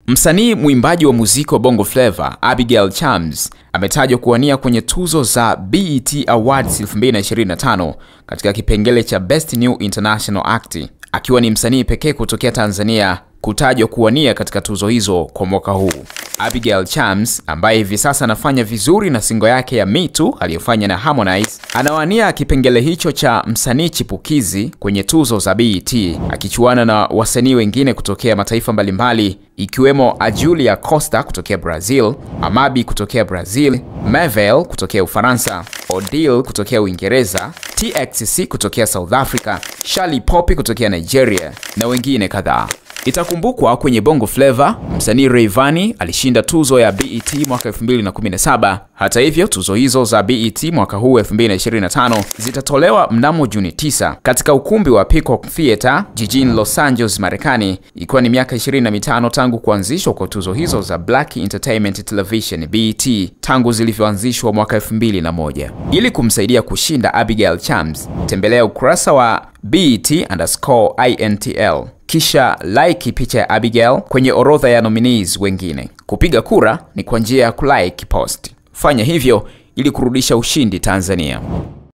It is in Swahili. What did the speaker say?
Msanii mwimbaji wa muziki wa Bongo Flava Abigail Chams ametajwa kuwania kwenye tuzo za BET Awards 2025 katika kipengele cha Best New International Act, akiwa ni msanii pekee kutokea Tanzania kutajwa kuwania katika tuzo hizo kwa mwaka huu. Abigail Chams, ambaye hivi sasa anafanya vizuri na singo yake ya Me Too aliyofanya na Harmonize, anawania kipengele hicho cha msanii chipukizi kwenye tuzo za BET, akichuana na wasanii wengine kutokea mataifa mbalimbali ikiwemo Julia Costa kutokea Brazil, Amabi kutokea Brazil, Mavell kutokea Ufaransa, Odile kutokea Uingereza, TXC kutokea South Africa, Charlie Poppy kutokea Nigeria na wengine kadhaa. Itakumbukwa kwenye Bongo Flava, msanii Rayvanny alishinda tuzo ya BET mwaka 2017. Hata hivyo, tuzo hizo za BET mwaka huu 2025 zitatolewa mnamo Juni 9 katika ukumbi wa Peacock Theater jijini Los Angeles, Marekani, ikiwa ni miaka 25 tangu kuanzishwa kwa tuzo hizo za Black Entertainment Television BET tangu zilivyoanzishwa mwaka 2001. Ili kumsaidia kushinda Abigail Chams, tembelea ukurasa wa BET_INTL. Kisha like picha ya Abigail kwenye orodha ya nominees wengine. Kupiga kura ni kwa njia ya kulike post. Fanya hivyo ili kurudisha ushindi Tanzania.